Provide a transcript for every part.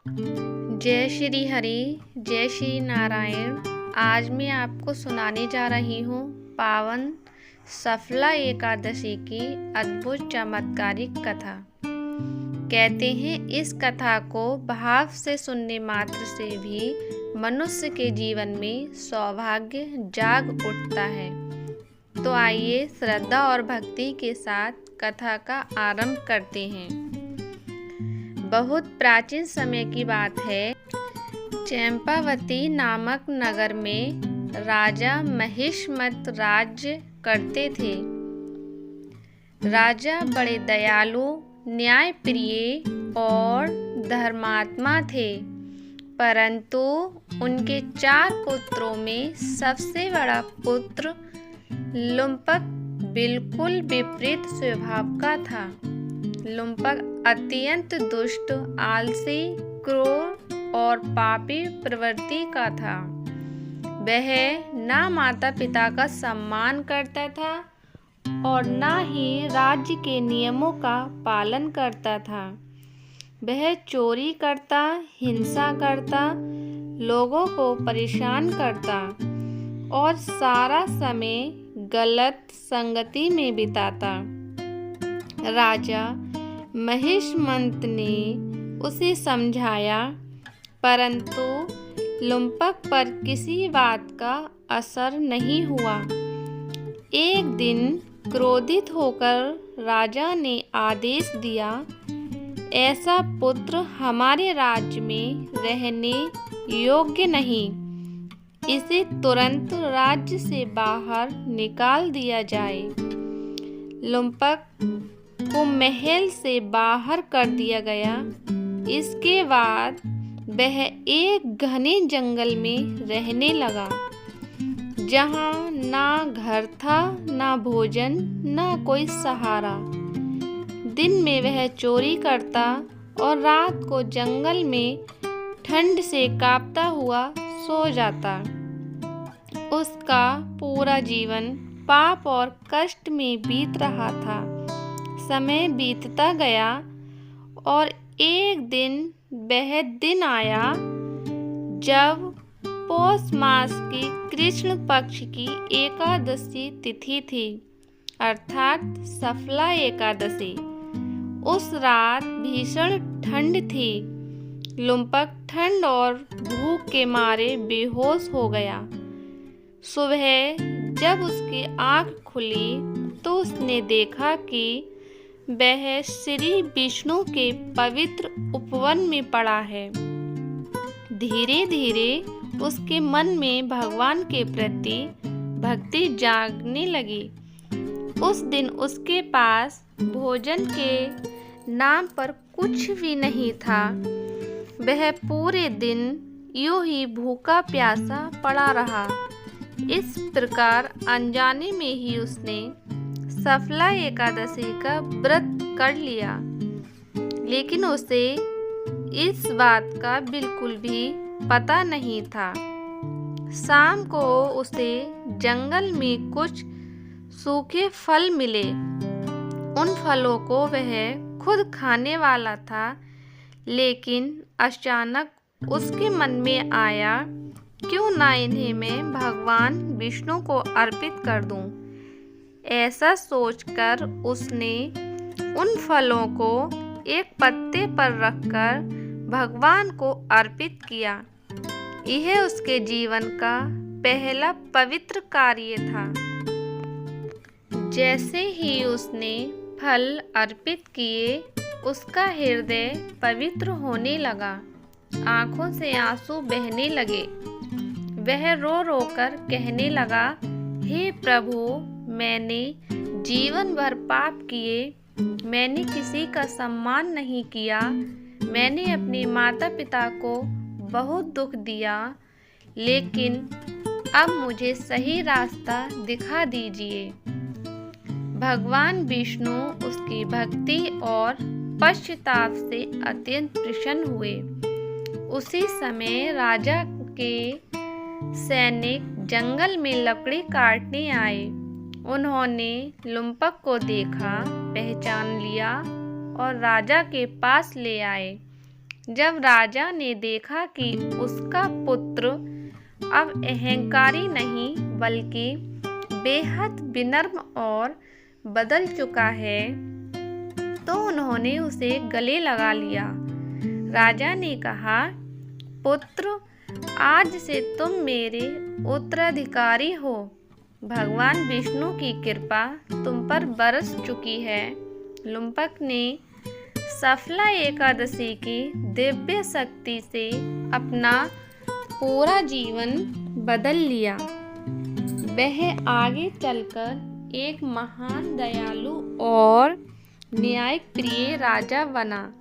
जय श्री हरि, जय श्री नारायण। आज मैं आपको सुनाने जा रही हूँ पावन सफला एकादशी की अद्भुत चमत्कारिक कथा। कहते हैं इस कथा को भाव से सुनने मात्र से भी मनुष्य के जीवन में सौभाग्य जाग उठता है। तो आइए श्रद्धा और भक्ति के साथ कथा का आरंभ करते हैं। बहुत प्राचीन समय की बात है। चंपावती नामक नगर में राजा महिष्मत राज्य करते थे। राजा बड़े दयालु, न्यायप्रिय और धर्मात्मा थे, परंतु उनके 4 पुत्रों में सबसे बड़ा पुत्र लुम्पक बिल्कुल विपरीत स्वभाव का था। लुम्पक अत्यंत दुष्ट, आलसी, क्रूर और पापी प्रवृत्ति का था। वह ना माता पिता का सम्मान करता था और ना ही राज्य के नियमों का पालन करता था। वह चोरी करता, हिंसा करता, लोगों को परेशान करता और सारा समय गलत संगति में बिताता। राजा महिष्मत ने उसे समझाया, परंतु लुम्पक पर किसी बात का असर नहीं हुआ। एक दिन क्रोधित होकर राजा ने आदेश दिया, ऐसा पुत्र हमारे राज्य में रहने योग्य नहीं। इसे तुरंत राज्य से बाहर निकाल दिया जाए। लुम्पक को महल से बाहर कर दिया गया। इसके बाद वह एक घने जंगल में रहने लगा, जहाँ ना घर था, ना भोजन, ना कोई सहारा। दिन में वह चोरी करता और रात को जंगल में ठंड से कांपता हुआ सो जाता। उसका पूरा जीवन पाप और कष्ट में बीत रहा था। समय बीतता गया और एक दिन वह दिन आया जब पौष मास की कृष्ण पक्ष की एकादशी तिथि थी, अर्थात सफला एकादशी। उस रात भीषण ठंड थी। लुम्पक ठंड और भूख के मारे बेहोश हो गया। सुबह जब उसकी आँख खुली तो उसने देखा कि वह श्री विष्णु के पवित्र उपवन में पड़ा है। धीरे धीरे उसके मन में भगवान के प्रति भक्ति जागने लगी। उस दिन उसके पास भोजन के नाम पर कुछ भी नहीं था। वह पूरे दिन यूं ही भूखा प्यासा पड़ा रहा। इस प्रकार अनजाने में ही उसने सफला एकादशी का व्रत कर लिया, लेकिन उसे इस बात का बिल्कुल भी पता नहीं था। शाम को उसे जंगल में कुछ सूखे फल मिले। उन फलों को वह खुद खाने वाला था, लेकिन अचानक उसके मन में आया, क्यों ना इन्हें मैं भगवान विष्णु को अर्पित कर दूं। ऐसा सोचकर उसने उन फलों को एक पत्ते पर रखकर भगवान को अर्पित किया। यह उसके जीवन का पहला पवित्र कार्य था। जैसे ही उसने फल अर्पित किए, उसका हृदय पवित्र होने लगा। आंखों से आंसू बहने लगे। वह रो रो कर कहने लगा, हे प्रभु, मैंने जीवन भर पाप किए। मैंने किसी का सम्मान नहीं किया। मैंने अपने माता पिता को बहुत दुख दिया, लेकिन अब मुझे सही रास्ता दिखा दीजिए। भगवान विष्णु उसकी भक्ति और पश्चाताप से अत्यंत प्रसन्न हुए। उसी समय राजा के सैनिक जंगल में लकड़ी काटने आए। उन्होंने लुम्पक को देखा, पहचान लिया और राजा के पास ले आए। जब राजा ने देखा कि उसका पुत्र अब अहंकारी नहीं बल्कि बेहद विनम्र और बदल चुका है, तो उन्होंने उसे गले लगा लिया। राजा ने कहा, पुत्र, आज से तुम मेरे उत्तराधिकारी हो। भगवान विष्णु की कृपा तुम पर बरस चुकी है। लुम्पक ने सफला एकादशी की दिव्य शक्ति से अपना पूरा जीवन बदल लिया। वह आगे चलकर एक महान दयालु और न्याय प्रिय राजा बना।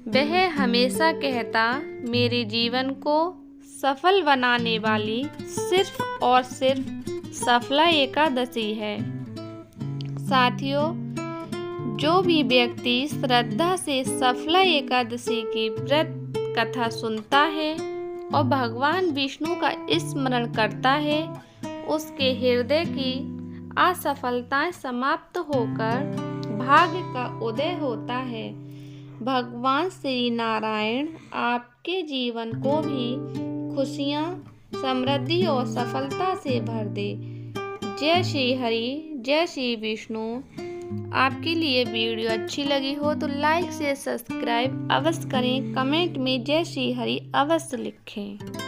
वह हमेशा कहता, मेरे जीवन को सफल बनाने वाली सिर्फ और सिर्फ सफला एकादशी है। साथियों, जो भी व्यक्ति श्रद्धा से सफला एकादशी की व्रत कथा सुनता है और भगवान विष्णु का स्मरण करता है, उसके हृदय की असफलताएं समाप्त होकर भाग्य का उदय होता है। भगवान श्री नारायण आपके जीवन को भी खुशियाँ, समृद्धि और सफलता से भर दे। जय श्री हरि, जय श्री विष्णु। आपके लिए वीडियो अच्छी लगी हो तो लाइक से सब्सक्राइब अवश्य करें। कमेंट में जय श्री हरि अवश्य लिखें।